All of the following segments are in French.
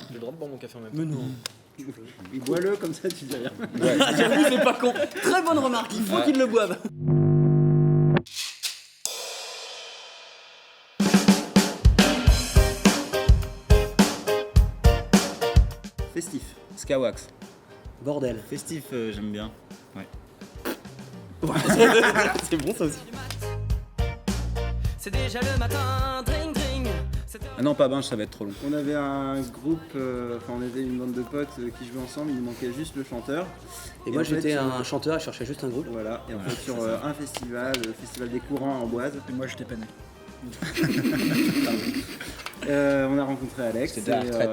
J'ai le droit de boire mon café en même temps. Mais non. Bois-le comme ça, tu dis rien. J'avoue, c'est pas con. Très bonne remarque, il faut qu'ils le boivent. Festif. Skawax. Bordel. Festif, j'aime bien. Ouais. C'est bon ça aussi. C'est déjà le matin, dring dring. Ah non, pas Binge, ça va être trop long. On avait un groupe, on était une bande de potes qui jouaient ensemble, il nous manquait juste le chanteur. Et moi en fait, j'étais un chanteur et je cherchais juste un groupe. Voilà, et en fait sur un festival, le festival des courants en Amboise, Et moi, j'étais pas né. on a rencontré Alex C'était la et retraite.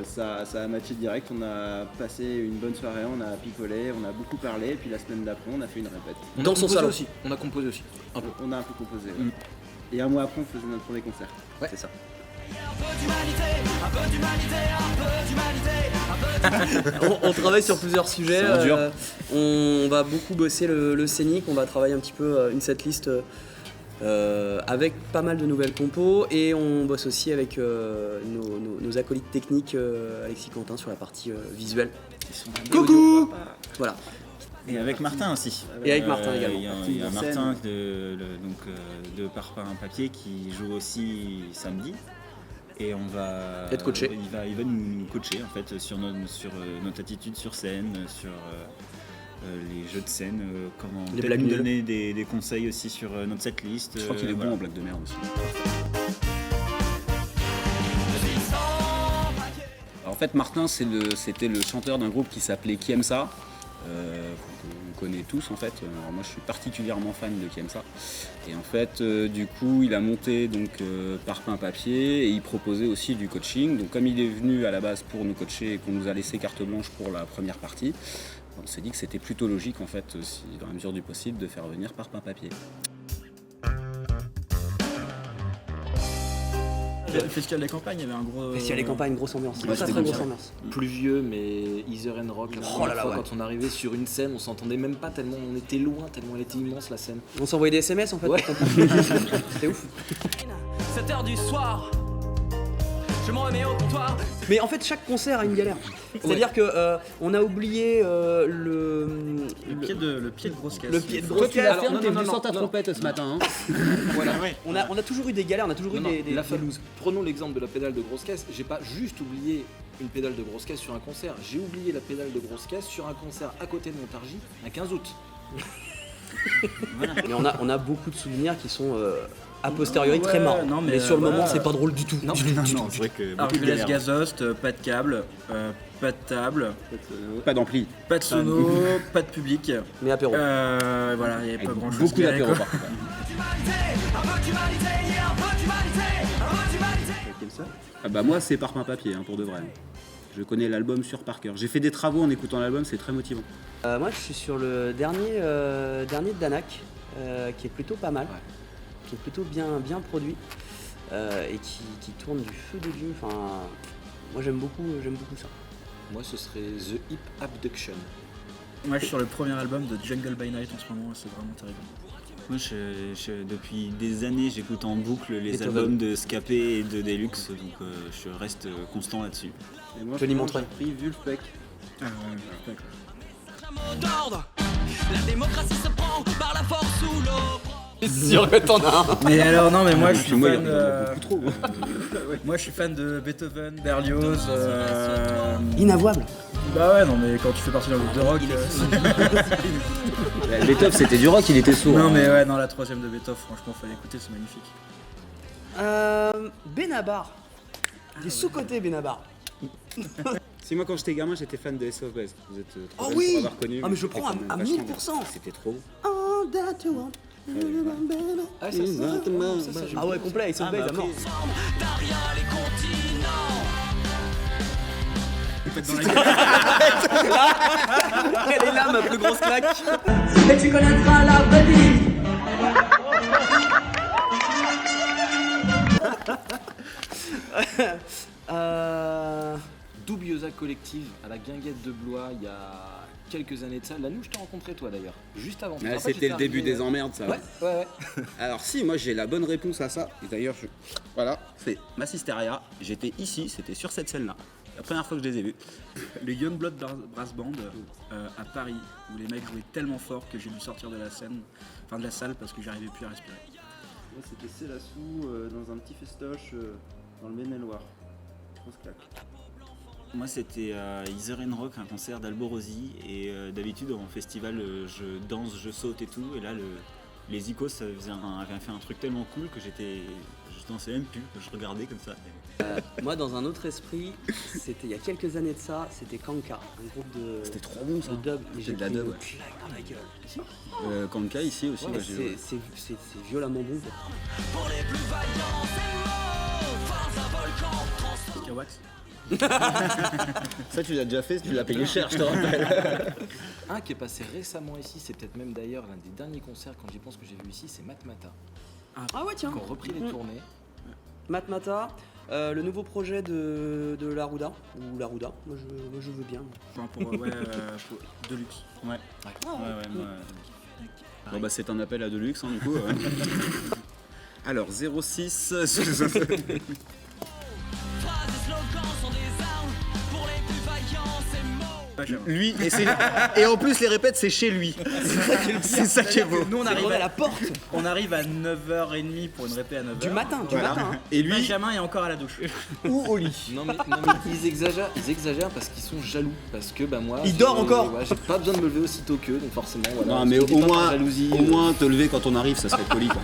ça a matché direct, on a passé une bonne soirée, on a picolé, on a beaucoup parlé, et puis la semaine d'après on a fait une répète. On Dans a son composé salon. aussi. On a composé aussi. Un peu. On a un peu composé. Ouais. Et un mois après on faisait notre premier concert. Ouais. C'est ça. On travaille sur plusieurs sujets. C'est dur. On va beaucoup bosser le scénique, on va travailler un petit peu une setlist avec pas mal de nouvelles compos et on bosse aussi avec nos acolytes techniques Alexis Quentin sur la partie visuelle. Coucou. Voilà. Et avec Martin aussi. Et avec Martin également. Il y a Scène. Martin de Parpaing Papier qui joue aussi samedi. Et on va. Être coaché. Il va nous coacher en fait sur notre attitude sur scène, sur les jeux de scène, comment Les peut-être blagues nous nulles. donner des conseils aussi sur notre setlist. Je crois qu'il est voilà. bon en blague de merde aussi. Alors, en fait, Martin, c'était le chanteur d'un groupe qui s'appelait Qui aime ça, qu'on connaît tous en fait. Alors, moi, je suis particulièrement fan de Qui aime ça. Et en fait, du coup, il a monté donc Parpaing Papier et il proposait aussi du coaching. Donc, comme il est venu à la base pour nous coacher et qu'on nous a laissé carte blanche pour la première partie, on s'est dit que c'était plutôt logique en fait, si, dans la mesure du possible, de faire venir Parpaing Papier. Le festival des campagnes, il y avait un gros. Festival des campagnes, grosse ambiance. Ouais, très c'était très bon, grosse ça. ambiance. Pluvieux, mais Ether and Rock. La Oh première là là, fois, ouais. quand on arrivait sur une scène, on s'entendait même pas tellement on était loin, tellement elle était immense la scène. On s'envoyait des SMS en fait. Ouais. pour comprendre. C'était ouf. 7h du soir. Je me remets au comptoir. Mais en fait, chaque concert a une galère. C'est-à-dire que on a oublié Le pied de grosse caisse. le pied de Toi, grosse tu l'as caisse. fait, non, t'es non, venu non, sans ta non. trompette ce matin. Hein. Voilà. On a toujours eu des galères, on a toujours eu Non, des la Falouse. Prenons l'exemple de la pédale de grosse caisse. J'ai pas juste oublié une pédale de grosse caisse sur un concert. J'ai oublié la pédale de grosse caisse sur un concert à côté de Montargis, un 15 août. Mais on a beaucoup de souvenirs qui sont a posteriori très Ouais, marrants. non, mais mais, sur le moment, voilà. c'est pas drôle du tout. Non, Non, c'est vrai que beaucoup de Arguelles galères. Gazost, pas de câble, pas de table, Pas d'ampli. pas de sono, pas de public. Mais apéro. Voilà, il n'y avait Avec pas grand chose. beaucoup d'apéro par contre. Qui aime ça. Ah bah moi c'est Parpaing Papier hein, pour de vrai. Je connais l'album sur par cœur. J'ai fait des travaux en écoutant l'album, c'est très motivant. Moi, je suis sur le dernier de Danak, qui est plutôt pas mal, qui est plutôt bien produit et qui tourne du feu de Dieu. Enfin, moi, j'aime beaucoup ça. Moi, ce serait The Hip Abduction. Moi, je suis sur le premier album de Jungle by Night en ce moment, c'est vraiment terrible. Moi, depuis des années, j'écoute en boucle les Beethoven. albums de Scapé et de Deluxe, donc je reste constant là-dessus. Et moi, Tony franchement, Montreuil. j'ai pris Vulfpeck. Ah ouais, Un mot d'ordre. La démocratie se prend par la force ou l'eau. C'est sûr que t'en as un. Mais alors, non, mais moi, je suis Moi, il y fan. en a beaucoup trop. Moi, je suis fan de Beethoven, Berlioz. Inavouable. Bah ouais, non, mais quand tu fais partie d'un groupe de rock. Beethoven c'était du rock, il était sourd. Non, hein. mais ouais, non, la troisième de Beethoven, franchement, fallait écouter, c'est magnifique. Benabar. Il est sous-côté, Benabar. Si moi quand j'étais gamin j'étais fan de Ace of Base. Vous êtes trop Oh jeune oui pour avoir connu. Ah, mais je c'était prends quand même à vachement 1000%. bien. C'était trop beau. All that you want. Ah, ça, Ah ouais, complet, Ace of Base à mort. Derrière les continents. Elle est là, ma plus grosse claque. Et tu connaîtras la vedette. Doubiosa Collective à la Guinguette de Blois il y a quelques années de ça. Là, nous, je t'ai rencontré toi d'ailleurs, juste avant. Tu te Ah, rappelles, c'était tu le t'es début arrivé, des emmerdes ça. Ouais. Alors si, moi j'ai la bonne réponse à ça. Et d'ailleurs, voilà, c'est Massisteria. J'étais ici, c'était sur cette scène-là. la première fois que je les ai vus. Le Youngblood Brass Band à Paris, où les mecs jouaient tellement fort que j'ai dû sortir de la scène, enfin de la salle parce que j'arrivais plus à respirer. Moi, c'était Célassou dans un petit festoche dans le Maine-et-Loire. Grosse claque. Moi, c'était à Ether & Rock, un concert d'Alborosi. Et d'habitude, en festival, je danse, je saute et tout. Et là, les Icos avaient fait un truc tellement cool que je dansais même plus, que je regardais comme ça. Moi, dans un autre esprit, c'était il y a quelques années de ça, c'était Kanka, un groupe de. C'était trop bon ça. de dub. Et C'était j'ai de la pris dub, une ouais. claque dans la gueule. Kanka ici aussi, Ouais, bah, j'ai- c'est violemment bon. Pour les plus vaillants, c'est mort. Phare d'un volcan, Kawax. Ça tu l'as déjà fait, tu l'as payé cher, je te rappelle. Un qui est passé récemment ici, c'est peut-être même d'ailleurs l'un des derniers concerts quand j'y pense que j'ai vu ici, c'est Matmata. Ah ouais, tiens. Qui ont repris les tournées. Matmata, le nouveau projet de Larouda, ou Larouda, moi je veux bien. Enfin, pour Deluxe. Ouais, Ah, moi. Bon bah c'est un appel à Deluxe du coup. Alors 06. phrases et slogans sont des armes. Pour les plus vaillants, c'est mort. Lui et en plus les répètes c'est chez lui. C'est ça qui est beau. Nous on C'est arrive vrai, à la porte On arrive à 9h30 pour une répé à 9h. du matin, Voilà. Et lui Benjamin est encore à la douche. ou au lit. Non mais ils exagèrent parce qu'ils sont jaloux. Parce que bah moi. Il dort encore. Ouais, j'ai pas besoin de me lever aussitôt qu'eux, donc forcément voilà. Non mais Je le dis au pas par moins jalousie, te lever quand on arrive ça serait poli quoi.